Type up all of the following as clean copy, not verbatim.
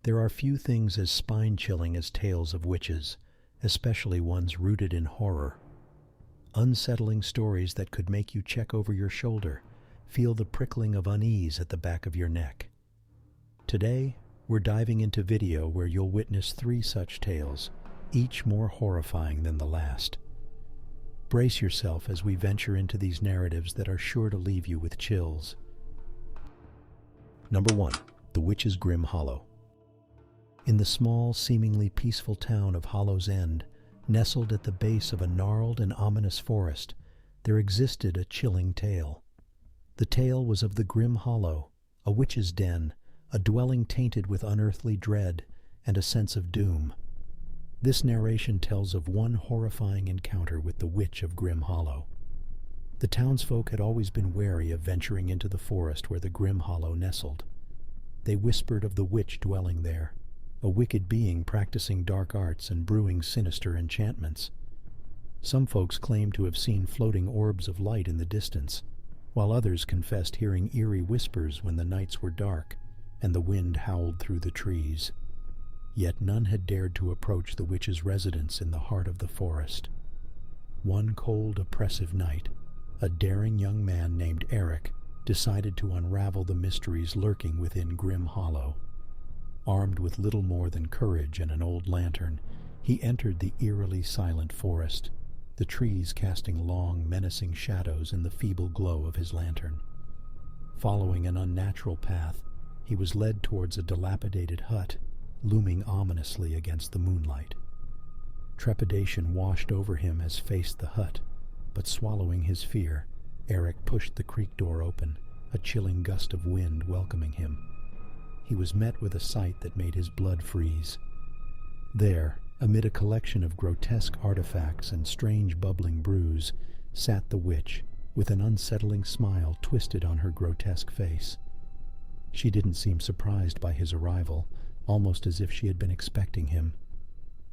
There are few things as spine-chilling as tales of witches, especially ones rooted in horror. Unsettling stories that could make you check over your shoulder, feel the prickling of unease at the back of your neck. Today, we're diving into video where you'll witness 3 such tales, each more horrifying than the last. Brace yourself as we venture into these narratives that are sure to leave you with chills. Number 1. The Witch's Grim Hollow. In the small, seemingly peaceful town of Hollow's End, nestled at the base of a gnarled and ominous forest, there existed a chilling tale. The tale was of the Grim Hollow, a witch's den, a dwelling tainted with unearthly dread and a sense of doom. This narration tells of one horrifying encounter with the Witch of Grim Hollow. The townsfolk had always been wary of venturing into the forest where the Grim Hollow nestled. They whispered of the witch dwelling there, a wicked being practicing dark arts and brewing sinister enchantments. Some folks claimed to have seen floating orbs of light in the distance, while others confessed hearing eerie whispers when the nights were dark and the wind howled through the trees. Yet none had dared to approach the witch's residence in the heart of the forest. One cold, oppressive night, a daring young man named Eric decided to unravel the mysteries lurking within Grim Hollow. Armed with little more than courage and an old lantern, he entered the eerily silent forest, the trees casting long, menacing shadows in the feeble glow of his lantern. Following an unnatural path, he was led towards a dilapidated hut, looming ominously against the moonlight. Trepidation washed over him as faced the hut, but swallowing his fear, Eric pushed the creak door open, a chilling gust of wind welcoming him. He was met with a sight that made his blood freeze. There, amid a collection of grotesque artifacts and strange bubbling brews, sat the witch, with an unsettling smile twisted on her grotesque face. She didn't seem surprised by his arrival, almost as if she had been expecting him.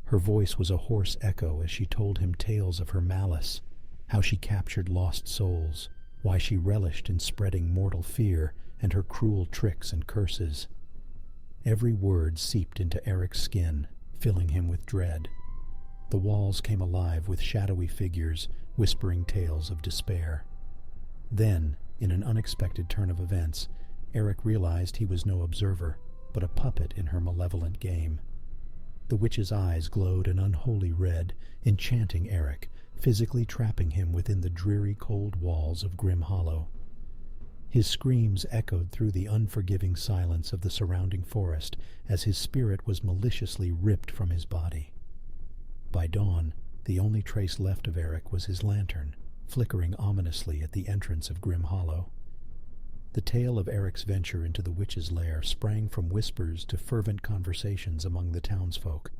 Her voice was a hoarse echo as she told him tales of her malice, how she captured lost souls, why she relished in spreading mortal fear, and her cruel tricks and curses. Every word seeped into Eric's skin, filling him with dread. The walls came alive with shadowy figures, whispering tales of despair. Then, in an unexpected turn of events, Eric realized he was no observer, but a puppet in her malevolent game. The witch's eyes glowed an unholy red, enchanting Eric, physically trapping him within the dreary cold walls of Grim Hollow. His screams echoed through the unforgiving silence of the surrounding forest as his spirit was maliciously ripped from his body. By dawn, the only trace left of Eric was his lantern, flickering ominously at the entrance of Grim Hollow. The tale of Eric's venture into the witch's lair sprang from whispers to fervent conversations among the townsfolk.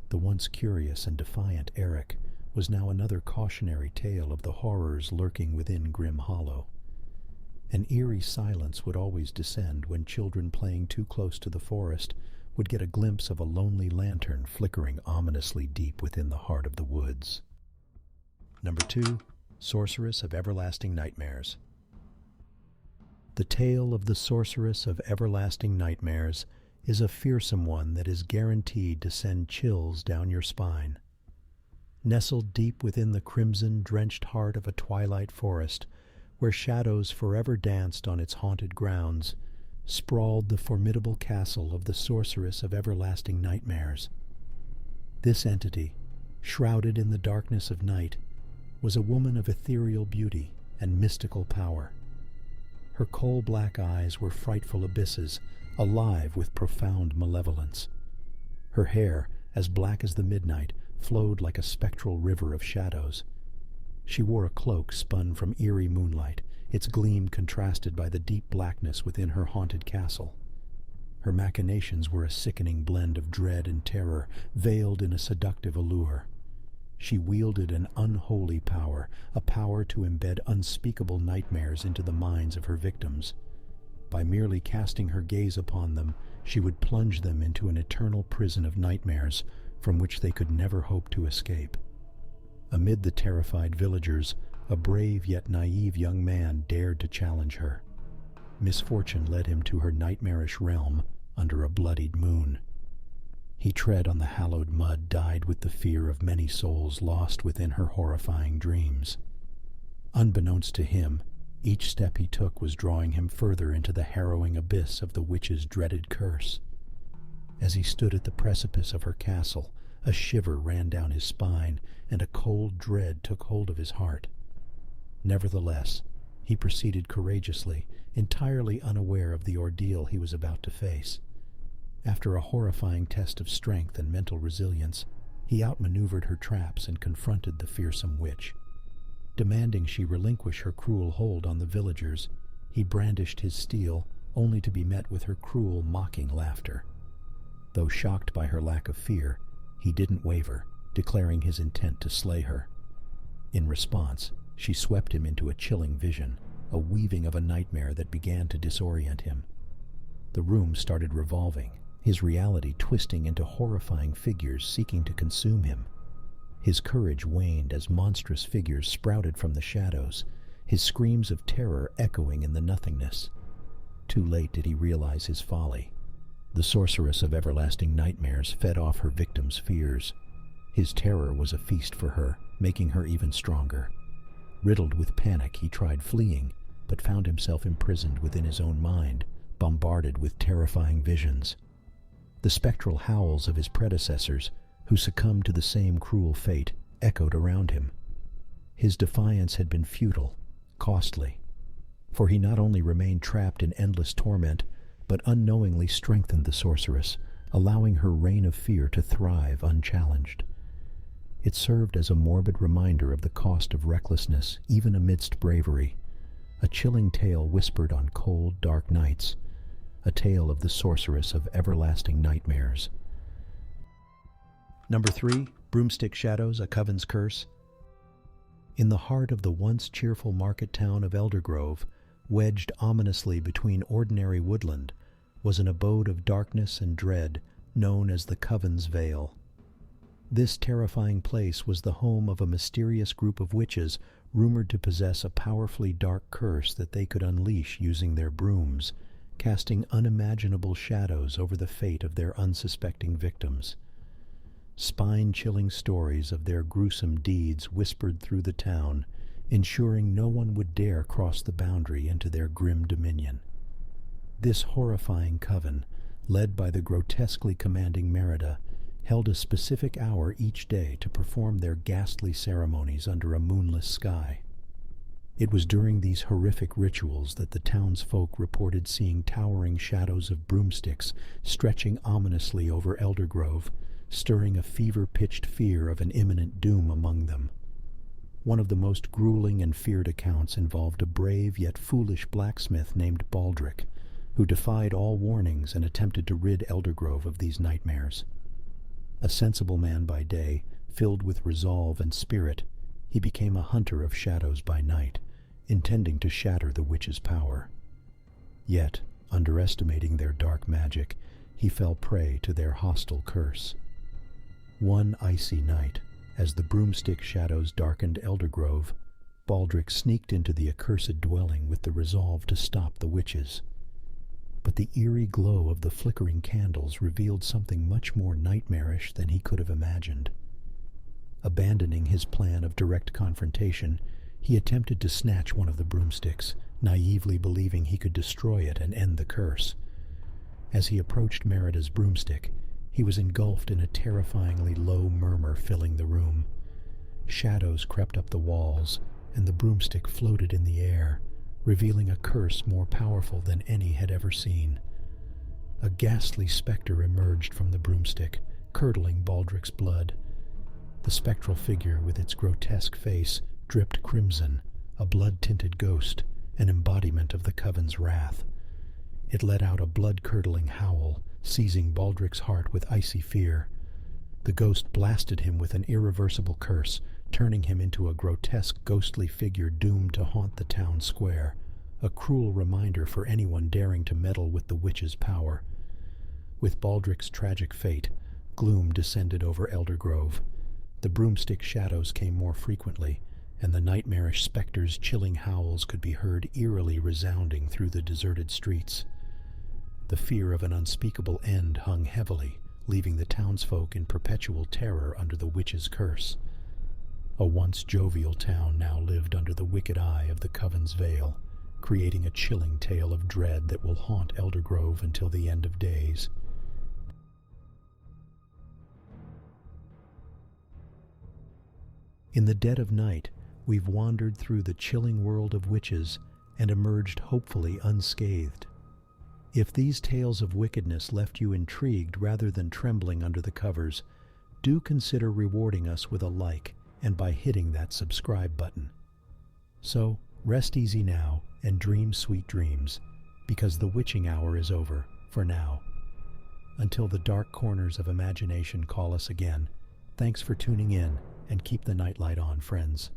The once curious and defiant Eric was now another cautionary tale of the horrors lurking within Grim Hollow. An eerie silence would always descend when children playing too close to the forest would get a glimpse of a lonely lantern flickering ominously deep within the heart of the woods. Number 2. Sorceress of Everlasting Nightmares. The tale of the Sorceress of Everlasting Nightmares is a fearsome one that is guaranteed to send chills down your spine. Nestled deep within the crimson-drenched heart of a twilight forest, where shadows forever danced on its haunted grounds, sprawled the formidable castle of the Sorceress of Everlasting Nightmares. This entity, shrouded in the darkness of night, was a woman of ethereal beauty and mystical power. Her coal-black eyes were frightful abysses, alive with profound malevolence. Her hair, as black as the midnight, flowed like a spectral river of shadows. She wore a cloak spun from eerie moonlight, its gleam contrasted by the deep blackness within her haunted castle. Her machinations were a sickening blend of dread and terror, veiled in a seductive allure. She wielded an unholy power, a power to embed unspeakable nightmares into the minds of her victims. By merely casting her gaze upon them, she would plunge them into an eternal prison of nightmares from which they could never hope to escape. Amid the terrified villagers, a brave yet naive young man dared to challenge her. Misfortune led him to her nightmarish realm, under a bloodied moon. He tread on the hallowed mud dyed with the fear of many souls lost within her horrifying dreams. Unbeknownst to him, each step he took was drawing him further into the harrowing abyss of the witch's dreaded curse. As he stood at the precipice of her castle, a shiver ran down his spine, and a cold dread took hold of his heart. Nevertheless, he proceeded courageously, entirely unaware of the ordeal he was about to face. After a horrifying test of strength and mental resilience, he outmaneuvered her traps and confronted the fearsome witch. Demanding she relinquish her cruel hold on the villagers, he brandished his steel, only to be met with her cruel, mocking laughter. Though shocked by her lack of fear, he didn't waver, declaring his intent to slay her. In response, she swept him into a chilling vision, a weaving of a nightmare that began to disorient him. The room started revolving, his reality twisting into horrifying figures seeking to consume him. His courage waned as monstrous figures sprouted from the shadows, his screams of terror echoing in the nothingness. Too late did he realize his folly. The Sorceress of Everlasting Nightmares fed off her victim's fears. His terror was a feast for her, making her even stronger. Riddled with panic, he tried fleeing, but found himself imprisoned within his own mind, bombarded with terrifying visions. The spectral howls of his predecessors, who succumbed to the same cruel fate, echoed around him. His defiance had been futile, costly, for he not only remained trapped in endless torment, but unknowingly strengthened the sorceress, allowing her reign of fear to thrive unchallenged. It served as a morbid reminder of the cost of recklessness, even amidst bravery, a chilling tale whispered on cold, dark nights, a tale of the Sorceress of Everlasting Nightmares. Number 3, Broomstick Shadows, A Coven's Curse. In the heart of the once cheerful market town of Eldergrove, wedged ominously between ordinary woodland, was an abode of darkness and dread known as the Coven's Vale. This terrifying place was the home of a mysterious group of witches rumored to possess a powerfully dark curse that they could unleash using their brooms, casting unimaginable shadows over the fate of their unsuspecting victims. Spine-chilling stories of their gruesome deeds whispered through the town, ensuring no one would dare cross the boundary into their grim dominion. This horrifying coven, led by the grotesquely commanding Merida, held a specific hour each day to perform their ghastly ceremonies under a moonless sky. It was during these horrific rituals that the townsfolk reported seeing towering shadows of broomsticks stretching ominously over Eldergrove, stirring a fever-pitched fear of an imminent doom among them. One of the most grueling and feared accounts involved a brave yet foolish blacksmith named Baldric, who defied all warnings and attempted to rid Eldergrove of these nightmares. A sensible man by day, filled with resolve and spirit, he became a hunter of shadows by night, intending to shatter the witch's power. Yet, underestimating their dark magic, he fell prey to their hostile curse. One icy night, as the Broomstick Shadows darkened Eldergrove, Baldric sneaked into the accursed dwelling with the resolve to stop the witches. But the eerie glow of the flickering candles revealed something much more nightmarish than he could have imagined. Abandoning his plan of direct confrontation, he attempted to snatch one of the broomsticks, naively believing he could destroy it and end the curse. As he approached Merida's broomstick, he was engulfed in a terrifyingly low murmur filling the room. Shadows crept up the walls, and the broomstick floated in the air, revealing a curse more powerful than any had ever seen. A ghastly specter emerged from the broomstick, curdling Baldric's blood. The spectral figure with its grotesque face dripped crimson, a blood-tinted ghost, an embodiment of the Coven's wrath. It let out a blood-curdling howl, seizing Baldric's heart with icy fear. The ghost blasted him with an irreversible curse, turning him into a grotesque ghostly figure doomed to haunt the town square, a cruel reminder for anyone daring to meddle with the witch's power. With Baldric's tragic fate, gloom descended over Eldergrove. The Broomstick Shadows came more frequently, and the nightmarish specter's chilling howls could be heard eerily resounding through the deserted streets. The fear of an unspeakable end hung heavily, leaving the townsfolk in perpetual terror under the witch's curse. A once jovial town now lived under the wicked eye of the Coven's veil, creating a chilling tale of dread that will haunt Eldergrove until the end of days. In the dead of night, we've wandered through the chilling world of witches and emerged hopefully unscathed. If these tales of wickedness left you intrigued rather than trembling under the covers, do consider rewarding us with a like and by hitting that subscribe button. So, rest easy now and dream sweet dreams, because the witching hour is over, for now. Until the dark corners of imagination call us again, thanks for tuning in, and keep the nightlight on, friends.